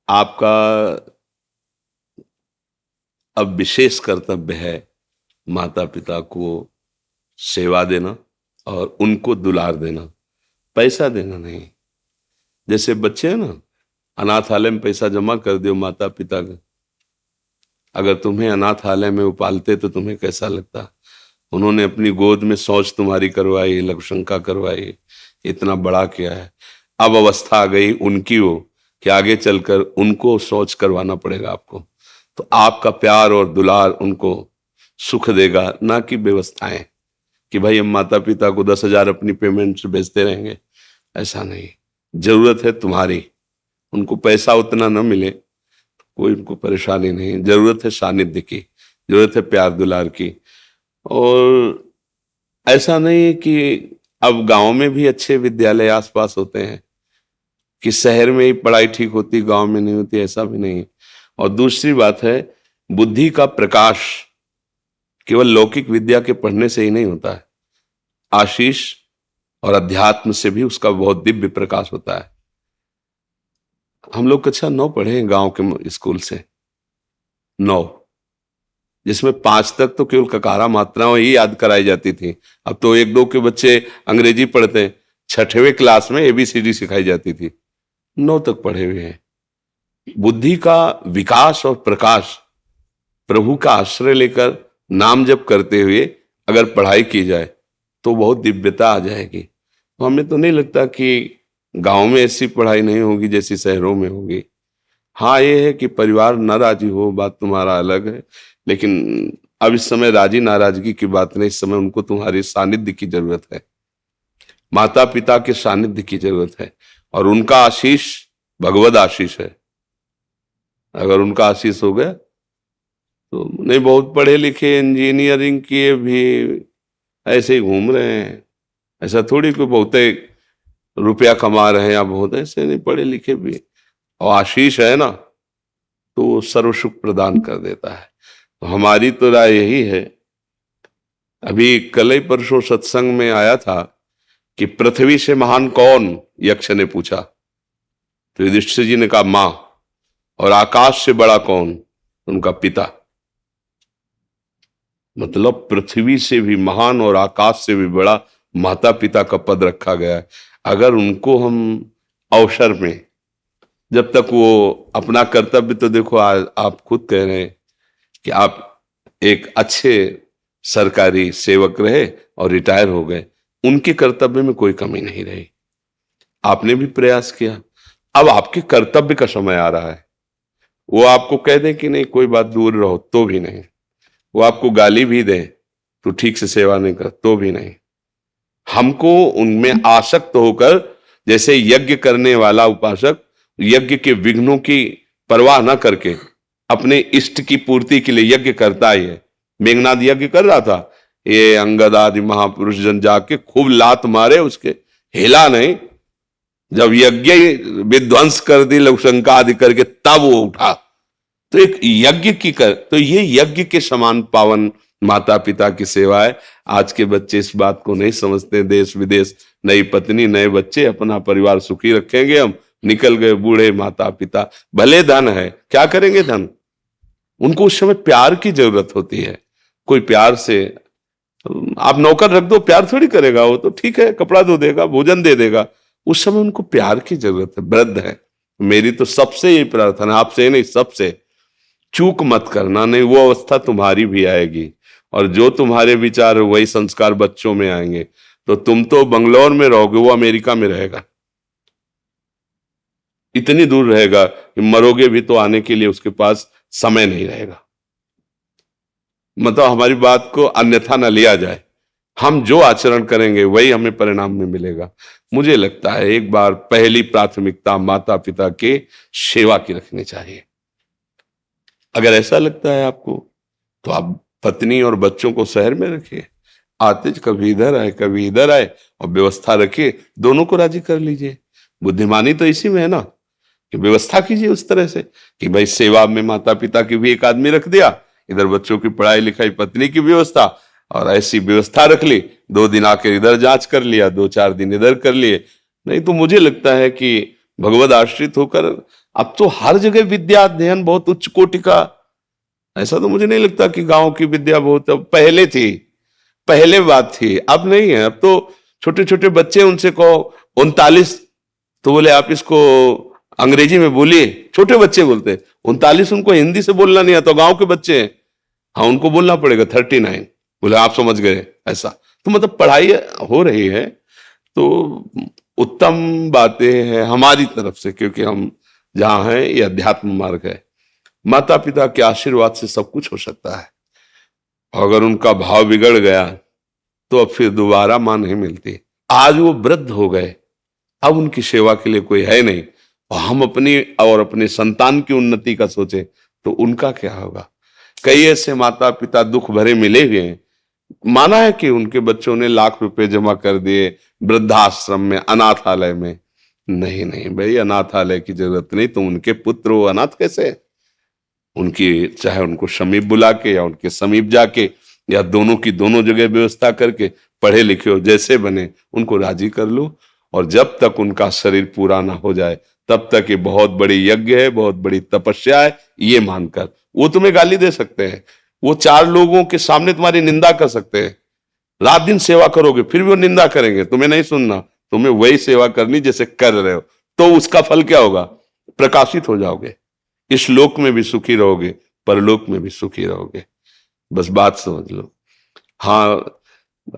आपका अब विशेष कर्तव्य है माता पिता को सेवा देना और उनको दुलार देना, पैसा देना नहीं। जैसे बच्चे हैं ना, अनाथालय में पैसा जमा कर दो माता पिता का, अगर तुम्हें अनाथालय में वो पालते तो तुम्हें कैसा लगता? उन्होंने अपनी गोद में शौच तुम्हारी करवाई, लघुशंका करवाई, इतना बड़ा किया है। अब अवस्था आ गई उनकी हो कि आगे चलकर उनको शौच करवाना पड़ेगा आपको, तो आपका प्यार और दुलार उनको सुख देगा, ना कि व्यवस्थाएं कि भाई हम माता पिता को 10,000 अपनी पेमेंट से भेजते रहेंगे। ऐसा नहीं, जरूरत है तुम्हारी, उनको पैसा उतना न मिले कोई उनको परेशानी नहीं, जरूरत है सानिध्य की, जरूरत है प्यार दुलार की। और ऐसा नहीं है कि अब गांव में भी अच्छे विद्यालय आसपास होते हैं कि शहर में ही पढ़ाई ठीक होती, गांव में नहीं होती, ऐसा भी नहीं। और दूसरी बात है, बुद्धि का प्रकाश केवल लौकिक विद्या के पढ़ने से ही नहीं होता है, आशीष और अध्यात्म से भी उसका बहुत दिव्य प्रकाश होता है। हम लोग कक्षा 9 पढ़े हैं गांव के स्कूल से, 9, जिसमें 5 तक तो केवल ककारा मात्राएं ही याद कराई जाती थी। अब तो 1-2 के बच्चे अंग्रेजी पढ़ते हैं, 6वीं क्लास में ABCD सिखाई जाती थी। 9 तक पढ़े हुए हैं। बुद्धि का विकास और प्रकाश प्रभु का आश्रय लेकर नाम जप करते हुए अगर पढ़ाई की जाए तो बहुत दिव्यता आ जाएगी। तो हमें तो नहीं लगता कि गांव में ऐसी पढ़ाई नहीं होगी जैसी शहरों में होगी। हाँ, ये है कि परिवार न राजी हो, बात तुम्हारा अलग है, लेकिन अब इस समय राजी नाराजगी की बात नहीं, इस समय उनको तुम्हारी सानिध्य की जरूरत है, माता पिता के सानिध्य की जरूरत है। और उनका आशीष भगवद आशीष है। अगर उनका आशीष हो गया तो नहीं, बहुत पढ़े लिखे इंजीनियरिंग किए भी ऐसे ही घूम रहे हैं, ऐसा थोड़ी कोई बहुत रुपया कमा रहे हैं या बहुत, ऐसे नहीं, पढ़े लिखे भी, और आशीष है ना तो वो सर्व सुख प्रदान कर देता है। तो हमारी तो राय यही है। अभी कल ही परसों सत्संग में आया था कि पृथ्वी से महान कौन, यक्ष ने पूछा, तो युधिष्ठिर जी ने कहा मां, और आकाश से बड़ा कौन, उनका पिता। मतलब पृथ्वी से भी महान और आकाश से भी बड़ा माता पिता का पद रखा गया है। अगर उनको हम अवसर में, जब तक वो अपना कर्तव्य, तो देखो आप खुद कह रहे हैं कि आप एक अच्छे सरकारी सेवक रहे और रिटायर हो गए, उनके कर्तव्य में कोई कमी नहीं रही, आपने भी प्रयास किया। अब आपके कर्तव्य का समय आ रहा है, वो आपको कह दें कि नहीं कोई बात दूर रहो, तो भी नहीं, वो आपको गाली भी दें तो ठीक से सेवा नहीं कर, तो भी नहीं। हमको उनमें आसक्त होकर, जैसे यज्ञ करने वाला उपासक यज्ञ के विघ्नों की परवाह न करके अपने इष्ट की पूर्ति के लिए यज्ञ करता है। मेघनाद यज्ञ कर रहा था, ये अंगद आदि महापुरुष जन जाके खूब लात मारे, उसके हिला नहीं। जब यज्ञ विध्वंस कर दी लघुशंका आदि करके, तब वो उठा। तो एक यज्ञ की तो ये यज्ञ के समान पावन माता पिता की सेवा है। आज के बच्चे इस बात को नहीं समझते। देश विदेश, नई पत्नी, नए बच्चे, अपना परिवार सुखी रखेंगे हम, निकल गए बूढ़े माता पिता। भले धन है, क्या करेंगे धन? उनको उस समय प्यार की जरूरत होती है। कोई प्यार से, आप नौकर रख दो, प्यार थोड़ी करेगा वो, तो ठीक है कपड़ा धो देगा, भोजन दे देगा, उस समय उनको प्यार की जरूरत है। वृद्ध है, मेरी तो सबसे यही प्रार्थना, आपसे नहीं सबसे, चूक मत करना, नहीं वो अवस्था तुम्हारी भी आएगी, और जो तुम्हारे विचार वही संस्कार बच्चों में आएंगे। तो तुम तो बंगलौर में रहोगे, वो अमेरिका में रहेगा, इतनी दूर रहेगा कि मरोगे भी तो आने के लिए उसके पास समय नहीं रहेगा। मतलब हमारी बात को अन्यथा न लिया जाए, हम जो आचरण करेंगे वही हमें परिणाम में मिलेगा। मुझे लगता है एक बार पहली प्राथमिकता माता पिता के सेवा की रखनी चाहिए। अगर ऐसा लगता है आपको तो आप पत्नी और बच्चों को शहर में रखिए, आते कभी इधर आए कभी इधर आए, और व्यवस्था रखिए, दोनों को राजी कर लीजिए। बुद्धिमानी तो इसी में है ना कि व्यवस्था कीजिए उस तरह से कि भाई सेवा में माता पिता की भी एक आदमी रख दिया, इधर बच्चों की पढ़ाई लिखाई, पत्नी की व्यवस्था, और ऐसी व्यवस्था रख ली, 2 दिन आकर इधर जांच कर लिया, 2-4 दिन इधर कर लिए। नहीं तो मुझे लगता है कि भगवद आश्रित होकर अब तो हर जगह विद्या अध्ययन बहुत उच्च कोटि का। ऐसा तो मुझे नहीं लगता कि गांव की विद्या बहुत पहले थी, पहले बात थी, अब नहीं है। अब तो छोटे छोटे बच्चे, उनसे कहो 39, तो बोले आप इसको अंग्रेजी में बोलिए। छोटे बच्चे बोलते 39, उनको हिंदी से बोलना नहीं आता, गांव के बच्चे हैं। हाँ, उनको बोलना पड़ेगा 39, बोले आप समझ गए। ऐसा तो मतलब पढ़ाई हो रही है, तो उत्तम बातें हैं हमारी तरफ से, क्योंकि हम जहां हैं ये अध्यात्म मार्ग है। माता पिता के आशीर्वाद से सब कुछ हो सकता है। अगर उनका भाव बिगड़ गया तो अब फिर दोबारा मां नहीं मिलती। आज वो वृद्ध हो गए, अब उनकी सेवा के लिए कोई है नहीं, और हम अपनी और अपने संतान की उन्नति का सोचे तो उनका क्या होगा। कई ऐसे माता पिता दुख भरे मिले हुए हैं, माना है कि उनके बच्चों ने लाख रुपए जमा कर दिए वृद्धाश्रम में, अनाथालय में। नहीं नहीं भाई, अनाथालय की जरूरत नहीं, तो उनके पुत्र वो अनाथ कैसे है? उनकी, चाहे उनको समीप बुला के या उनके समीप जाके, या दोनों की दोनों जगह व्यवस्था करके, पढ़े लिखे हो जैसे बने उनको राजी कर लो। और जब तक उनका शरीर पूरा ना हो जाए तब तक ये बहुत बड़ी यज्ञ है, बहुत बड़ी तपस्या है, ये मानकर। वो तुम्हें गाली दे सकते हैं, वो 4 लोगों के सामने तुम्हारी निंदा कर सकते हैं, रात दिन सेवा करोगे फिर भी वो निंदा करेंगे, तुम्हें नहीं सुनना, तुम्हें वही सेवा करनी जैसे कर रहे हो। तो उसका फल क्या होगा? प्रकाशित हो जाओगे, इस लोक में भी सुखी रहोगे, परलोक में भी सुखी रहोगे। बस बात समझ लो। हाँ,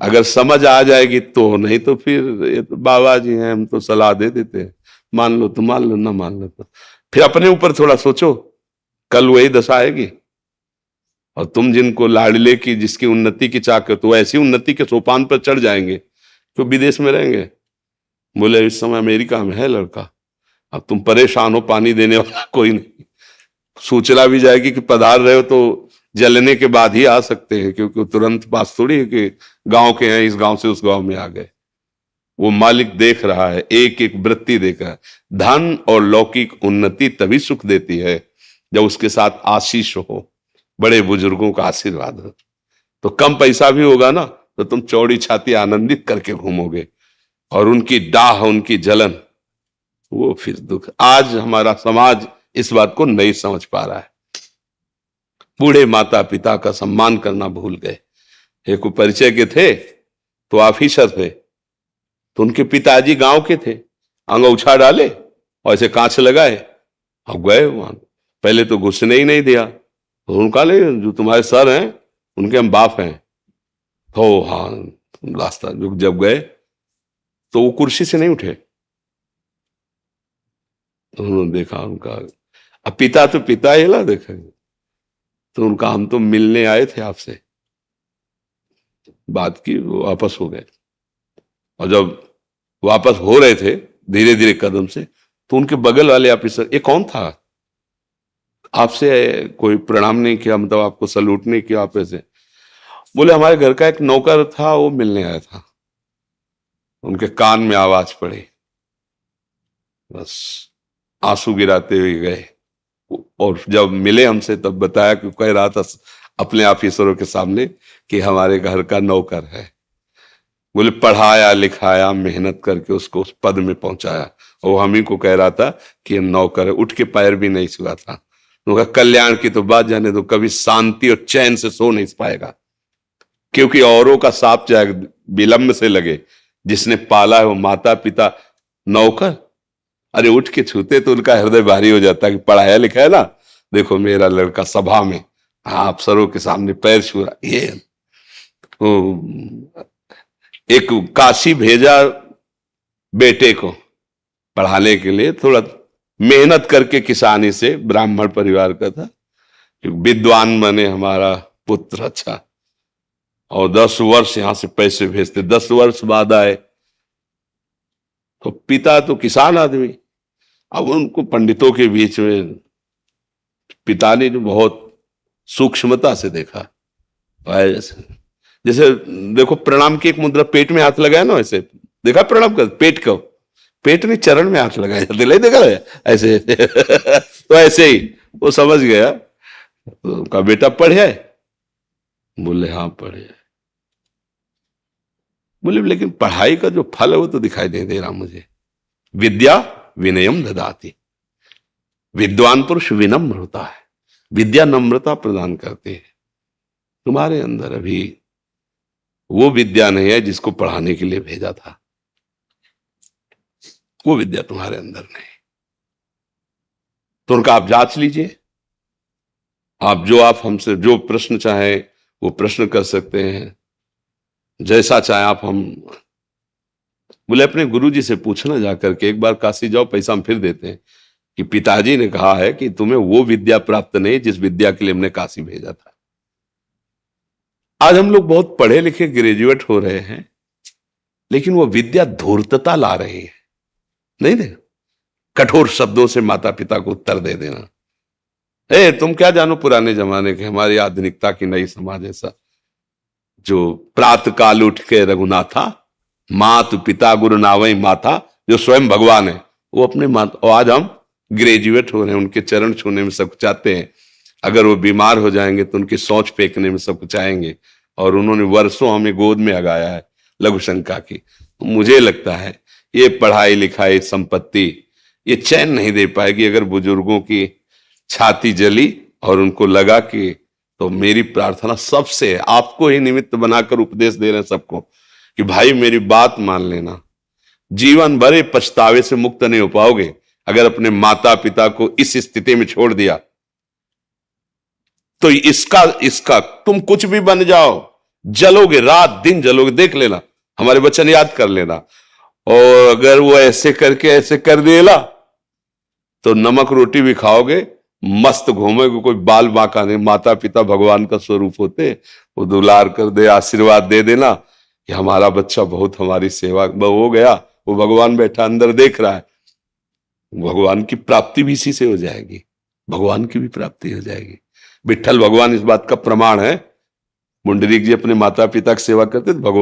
अगर समझ आ जाएगी तो, नहीं तो फिर ये तो बाबा जी हैं, हम तो सलाह दे देते हैं, मान लो तो मान लो, ना मान लो तो फिर अपने ऊपर थोड़ा सोचो, कल वही दशा आएगी। और तुम जिनको लाडले की, जिसकी उन्नति की चाह कर, तो ऐसी उन्नति के सोपान पर चढ़ जाएंगे तो विदेश में रहेंगे। बोले इस समय अमेरिका में है लड़का, अब तुम परेशान हो, पानी देने वाला कोई नहीं। सूचना भी जाएगी कि पधार रहे हो तो जलने के बाद ही आ सकते हैं, क्योंकि तुरंत पास थोड़ी है कि गांव के हैं, इस गांव से उस गांव में आ गए। वो मालिक देख रहा है, एक एक वृत्ति देख रहा है। धन और लौकिक उन्नति तभी सुख देती है जब उसके साथ आशीष हो, बड़े बुजुर्गों का आशीर्वाद हो। तो कम पैसा भी होगा ना, तो तुम चौड़ी छाती आनंदित करके घूमोगे, और उनकी डाह, उनकी जलन, वो फिर दुख। आज हमारा समाज इस बात को नहीं समझ पा रहा है। बूढ़े माता पिता का सम्मान करना भूल गए। एक परिचय के थे तो ऑफिसर थे, तो उनके पिताजी गांव के थे, अंगूछा डाले और ऐसे कांच लगाए, अब गए वहां। पहले तो घुसने ही नहीं दिया, तो उनका ले, जो तुम्हारे सर हैं उनके हम बाप हैं। तो हाँ, रास्ता जब गए तो वो कुर्सी से नहीं उठे। तो उन्होंने देखा उनका, अब पिता तो पिता ही ला देखेंगे, तो उनका हम तो मिलने आए थे आपसे, बात की, वो वापस हो गए। और जब वापस हो रहे थे धीरे धीरे कदम से, तो उनके बगल वाले ऑफिसर, ये कौन था, आपसे कोई प्रणाम नहीं किया, मतलब आपको सल्यूट नहीं किया आप ऐसे? बोले हमारे घर का एक नौकर था, वो मिलने आया था। उनके कान में आवाज पड़ी, बस आंसू गिराते हुए गए। और जब मिले हमसे तब बताया कि कह रहा था अपने ऑफिसरों के सामने कि हमारे घर का नौकर है। बोले पढ़ाया लिखाया, मेहनत करके उसको उस पद में पहुंचाया, और हम ही को कह रहा था कि नौकर है, उठ के पैर भी नहीं छुआ था। उनका कल्याण की तो बात जाने दो, कभी शांति और चैन से सो नहीं पाएगा, क्योंकि औरों का साप चाहे विलंब से लगे, जिसने पाला है वो माता पिता, नौकर अरे उठ के छूते तो उनका हृदय भारी हो जाता है कि पढ़ाया लिखा है ना, देखो मेरा लड़का सभा में अफसरों के सामने पैर छू रहा। ये एक काशी भेजा बेटे को पढ़ाने के लिए, थोड़ा मेहनत करके, किसानी से, ब्राह्मण परिवार का था, विद्वान बने हमारा पुत्र, अच्छा। और 10 वर्ष यहां से पैसे भेजते, 10 वर्ष बाद आए तो पिता तो किसान आदमी, अब उनको पंडितों के बीच में पिता ने जो बहुत सूक्ष्मता से देखा, जैसे देखो प्रणाम की एक मुद्रा, पेट में हाथ लगाया ना, ऐसे देखा प्रणाम कर, पेट को, पेट ने चरण में हाथ लगाया जाते, नहीं देखा है ऐसे तो ऐसे ही वो समझ गया। तो उनका बेटा पढ़े? बोले हाँ पढ़े। बोले लेकिन पढ़ाई का जो फल है वो तो दिखाई नहीं दे रहा मुझे। विद्या विनयम ददाति, विद्वान पुरुष विनम्र होता है, विद्या नम्रता प्रदान करती है। तुम्हारे अंदर अभी वो विद्या नहीं है जिसको पढ़ाने के लिए भेजा था, वो विद्या तुम्हारे अंदर नहीं। तो उनका आप जांच लीजिए। आप हमसे जो प्रश्न चाहे वो प्रश्न कर सकते हैं, जैसा चाहे आप। हम बोले अपने गुरुजी से पूछना जाकर के, एक बार काशी जाओ, पैसा हम फिर देते हैं, कि पिताजी ने कहा है कि तुम्हें वो विद्या प्राप्त नहीं जिस विद्या के लिए हमने काशी भेजा था। आज हम लोग बहुत पढ़े लिखे ग्रेजुएट हो रहे हैं, लेकिन वो विद्या धूर्तता ला रही है। नहीं दे, कठोर शब्दों से माता पिता को उत्तर दे देना, तुम क्या जानो पुराने जमाने के, हमारी आधुनिकता की नई समाज ऐसा, जो प्रातः काल उठ के रघुनाथा, मात पिता गुरु नावई माता, जो स्वयं भगवान है, वो अपने माता। और आज हम ग्रेजुएट हो रहे हैं, उनके चरण छूने में सब चाहते हैं। अगर वो बीमार हो जाएंगे तो उनकी सोच फेंकने में सब चाहेंगे। और उन्होंने वर्षों हमें गोद में लगाया है लघु शंका की। मुझे लगता है ये पढ़ाई लिखाई संपत्ति ये चैन नहीं दे पाएगी अगर बुजुर्गों की छाती जली और उनको लगा कि, तो मेरी प्रार्थना सबसे, आपको ही निमित्त बनाकर उपदेश दे रहे हैं सबको, कि भाई मेरी बात मान लेना, जीवन भर पछतावे से मुक्त नहीं हो पाओगे अगर अपने माता पिता को इस स्थिति में छोड़ दिया। तो इसका तुम कुछ भी बन जाओ, जलोगे, रात दिन जलोगे। देख लेना, हमारे वचन याद कर लेना। और अगर वो ऐसे करके ऐसे कर देला तो नमक रोटी भी खाओगे, मस्त घूमोगे, कोई बाल बांका नहीं। माता पिता भगवान का स्वरूप होते, वो दुलार कर दे, आशीर्वाद दे देना कि हमारा बच्चा बहुत हमारी सेवा हो गया, वो भगवान बैठा अंदर देख रहा है। भगवान की प्राप्ति भी इसी से हो जाएगी, भगवान की भी प्राप्ति हो जाएगी। विट्ठल भगवान इस बात का प्रमाण है। पुंडरीक जी अपने माता पिता की सेवा करते थे, भगवान